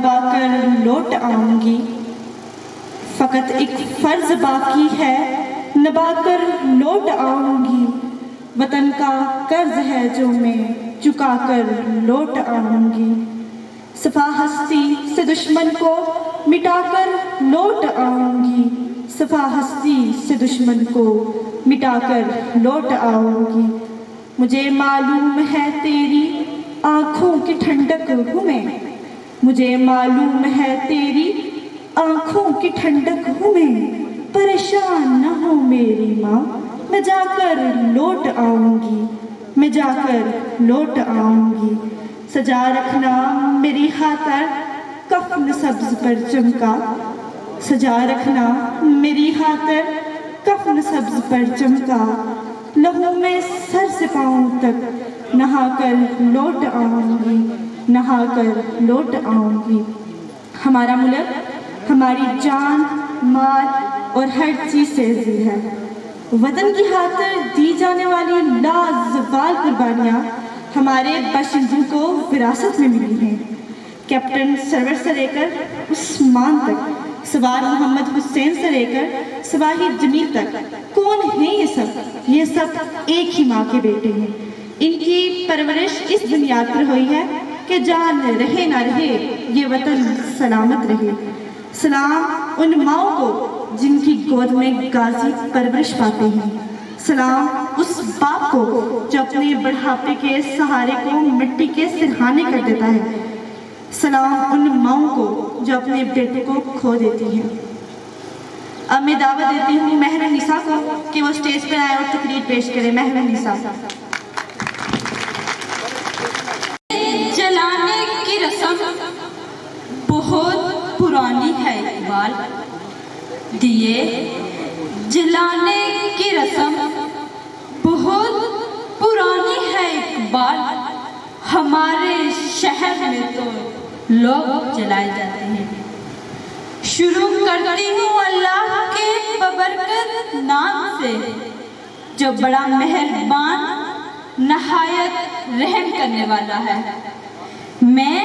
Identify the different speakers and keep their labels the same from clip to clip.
Speaker 1: نبھا کر لوٹ آؤں گی، فقط ایک فرض باقی ہے نبھا کر لوٹ آؤں گی، وطن کا قرض ہے جو میں چکا کر لوٹ آؤں گی، صفا ہستی سے دشمن کو مٹا کر لوٹ آؤں گی، صفا ہستی سے دشمن کو مٹا کر لوٹ آؤں گی، مجھے معلوم ہے تیری آنکھوں کی ٹھنڈک ہوں میں، مجھے معلوم ہے تیری آنکھوں کی ٹھنڈک ہوں میں، پریشان نہ ہو میری ماں میں جا کر لوٹ آؤں گی، میں جا کر لوٹ آؤں گی، سجا رکھنا میری خاطر کفن سبز پرچم کا، سجا رکھنا میری خاطر کفن سبز پرچم کا، لہو میں سر سے پاؤں تک نہا کر لوٹ آؤں گی، نہا کر لوٹ آؤں گی، ہمارا ملک ہماری جان مال اور ہر چیز سے عزیز ہے، وطن کی خاطر دی جانے والی لازوال قربانیاں ہمارے باشندوں کو وراثت میں ملی ہیں، کیپٹن سرور سے لے کر عثمان تک، سوار محمد حسین سے لے کر سپاہی جمیل تک، کون ہیں یہ سب ایک ہی ماں کے بیٹے ہیں، ان کی پرورش اس بنیاد پر ہوئی ہے کہ جان رہے نہ رہے یہ وطن سلامت رہے، سلام ان ماؤں کو جن کی گود میں غازی پرورش پاتے ہیں، سلام اس باپ کو جو اپنے بڑھاپے کے سہارے کو مٹی کے سرہانے کر دیتا ہے، سلام ان ماؤں کو جو اپنے بیٹے کو کھو دیتی ہیں۔ اب میں دعوت دیتی ہوں مہر نساء کو کہ وہ سٹیج پر آئے اور تقریر پیش کرے۔ مہر نساء۔
Speaker 2: جلانے کی رسم بہت پرانی ہے اقبال، دیے جلانے کی رسم بہت پرانی ہے اقبال، ہمارے شہر میں تو لوگ جلائے جاتے ہیں، شروع کرتی ہوں اللہ کے ببرکت نام سے جو بڑا مہربان نہایت رحم کرنے والا ہے۔ میں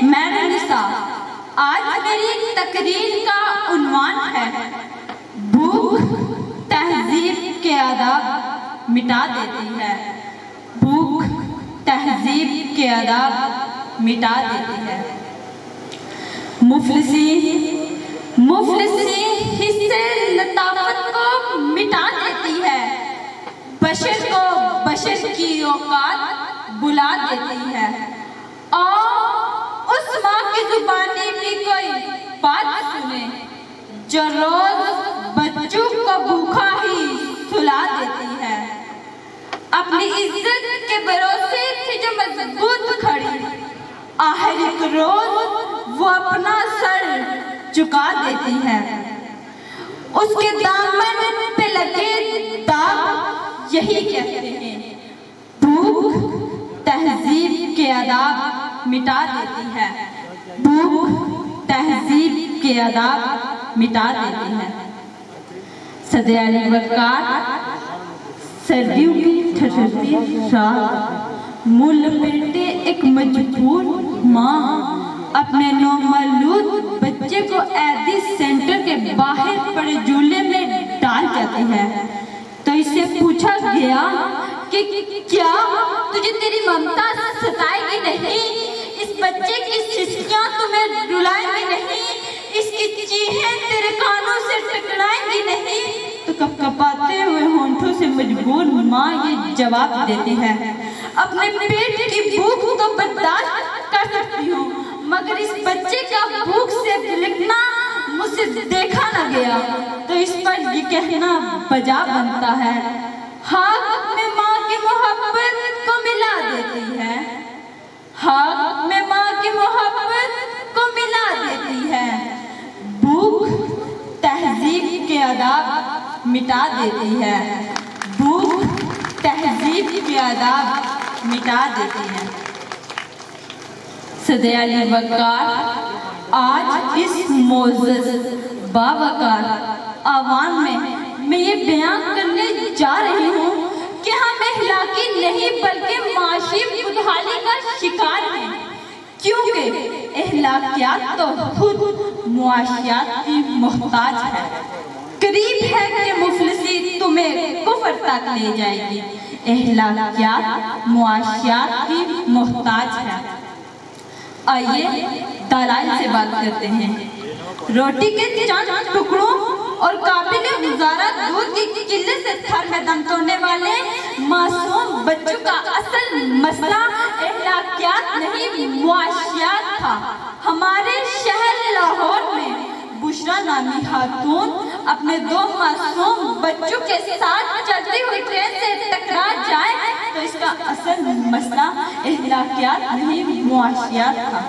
Speaker 2: مہر نساء، آج میری تقریر کا عنوان ہے بھوک تہذیب کے آداب مٹا دیتی ہے، بھوک تہذیب کے آداب مٹا دیتی ہے، مفلسی حصے لطافت کو مٹا دیتی ہے، بشر کو بشر کی اوقات بلا دیتی ہے، اور اس ماں کی زبانی بھی کوئی بات سنے جو روز بچوں کو بھوکا ہی سلا دیتی ہے، اپنی عزت کے بھروسے تھی جو مضبوط کھڑی، آخر ایک روز وہ اپنا سر چکا دیتی ہے، اس کے دامن پہ لگے داغ یہی کہتے ہیں بھوک تہذیب کے آداب مٹا دیتی ہے، بھوک تہذیب کے آداب مٹا دیتی ہے۔ صدر علی وقار، سردیوں کی ٹھٹھرتی رات، منہ لپیٹے ایک مجبور ماں اپنے نومولود بچے کو عیدی سینٹر کے باہر پڑے جھولے میں ڈال جاتی ہے، تو اس سے پوچھا گیا کہ کیا تجھے تیری ممتا ستائے گی نہیں، اس بچے کی سسکیاں تمہیں رلائیں گی نہیں، اس کی چیخیں تیرے کانوں سے ٹکرائیں گی نہیں، تو کپکپاتے ہوئے ہونٹوں سے مجبور ماں یہ جواب دیتی ہے اپنے پیٹ کی بھوک تو برداشت کر سکتی ہوں، مگر اس بچے کا بھوک سے بلکنا مجھ سے دیکھا نہ گیا، تو اس پر یہ کہنا بجا بنتا ہے حق میں ماں کی محبت کو ملا دیتی ہے، حق میں ماں کی محبت کو ملا دیتی ہے، بھوک تہذیب کے آداب مٹا دیتی ہے، بھوک تہذیب کے آداب مٹا دیتی ہے۔ صدر علی وقار، آج اس معزز باوقار آوان میں یہ بیان کرنے جا رہی ہوں کہ ہم اخلاقی نہیں بلکہ معاشی بدحالی کا شکار ہیں، کیونکہ اخلاقیات تو خود معاشیات کی محتاج ہے۔ قریب ہے کہ مفلسی تمہیں کفر تک لے جائے گی۔ اخلاقیات معاشیات کی محتاج ہے۔ آئیے دلائل سے بات کرتے ہیں۔ روٹی کے چند ٹکڑوں اور قابل گزارا دودھ کی قلت سے تھر میں دم توڑنے والے معصوم بچوں کا اصل مسئلہ اخلاقیات نہیں معاشیات تھا۔ ہمارے شہر لاہور میں بشرا نامی خاتون اپنے 2 معصوم بچوں کے ساتھ چلتی ہوئی ٹرین سے ٹکرا جائے تو اس کا اصل مسئلہ اخلاقیات نہیں معاشیات تھا۔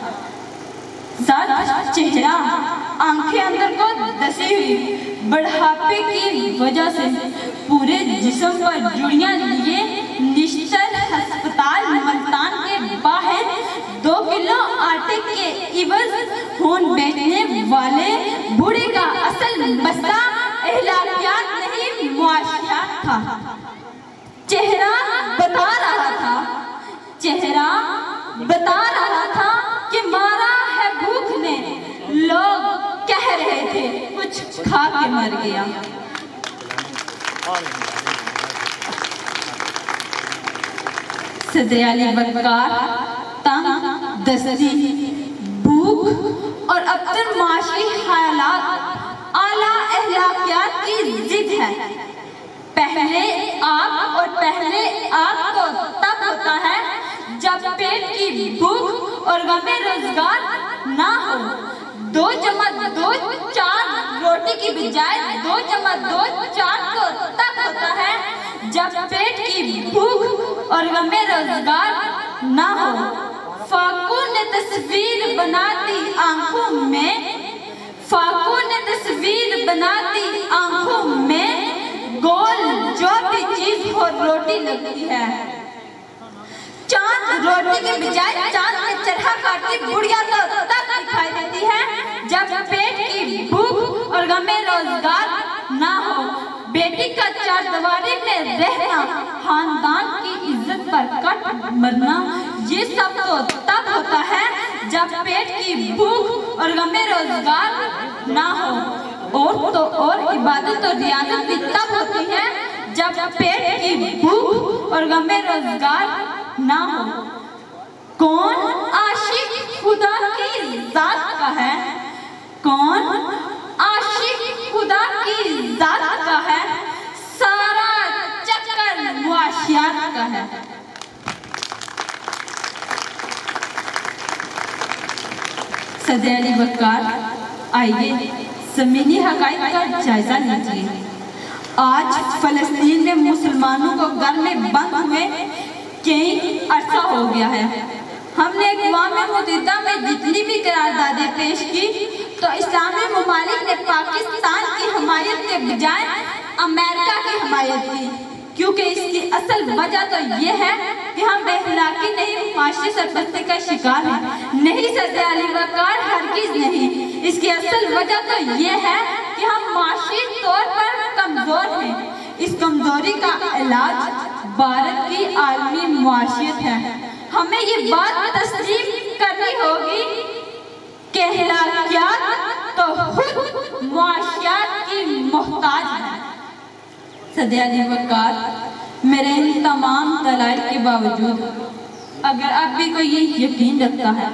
Speaker 2: ذات چہرہ، آنکھیں اندر کو دسی ہوئی، بڑھاپے کی وجہ سے پورے جسم پر جڑیاں لیے نشتر ہسپتال ملتان کے باہر 2 کلو آٹے کے عوض خون بیچنے والے بوڑھے کا اصل مسئلہ اخلاقیات نہیں معاشیات تھا۔ چہرہ بتا رہا تھا کہ مارا ہے بھوک نے، لوگ کہہ رہے تھے کچھ کھا کے مر گیا۔ صدر علی وقار تنگ دستی، بھوک اور ابتر معاشی حالات اعلیٰ اخلاقیات کی ضد ہے۔ پہلے آپ کو تب ہوتا ہے جب پیٹ کی بھوک اور غم روزگار نہ ہو۔ 2 جمع 2 4 روٹی کی بجائے 2 جمع 2 4 تو تب ہوتا ہے جب پیٹ کی بھوک اور غم روزگار نہ ہو۔ فاقوں نے تصویر بناتی آنکھوں میں گول جو بھی چیز ہو روٹی لگتی ہے۔ چاند روٹی کے بجائے چاند میں چرخا کاٹتی بڑھیا تو تب دکھائی دیتی ہے جب پیٹ کی بھوک اور غم روزگار نہ ہو۔ بیٹی کا 4 دیواری میں رہنا، خاندان کی عزت پر کٹ مرنا، یہ سب تو تب ہوتا ہے جب پیٹ کی بھوک اور غم روزگار نہ ہو۔ اور عبادت اور ریاضت بھی تب ہوتی ہے جب پیٹ کی بھوک اور غم روزگار نہ ہو۔ کون عاشق خدا کی ذات کا ہے؟ سارا چکر معاشیات کا ہے۔ صدر علی وقار، آئیے زمینی حقائق کا جائزہ لیجیے۔ آج فلسطین میں مسلمانوں کو گھر میں بند ہوئے کئی عرصہ ہو گیا ہے۔ ہم نے اقوام متحدہ میں جتنی بھی قراردادیں پیش کی تو اسلامی ممالک نے پاکستان کی حمایت کے بجائے امریکہ کی حمایت کی، کیونکہ اس کی اصل وجہ تو یہ ہے کہ ہم بے اخلاقی نہیں، معاشی سرپرستی کا شکار ہیں۔ نہیں صدر علی وقار، ہرگز نہیں۔ اس کی اصل وجہ تو یہ ہے کہ ہم معاشی طور پر کمزور ہیں۔ اس کمزوری کا علاج بھارت کی عالمی معاشیت ہے۔ ہمیں یہ بات تسلیم کرنی ہوگی کہ اخلاقیات تو خود معاشیات کی محتاج ہے۔ صدر علی وقار، میرے ان تمام دلائل کے باوجود اگر اب بھی کوئی یہ یقین رکھتا ہے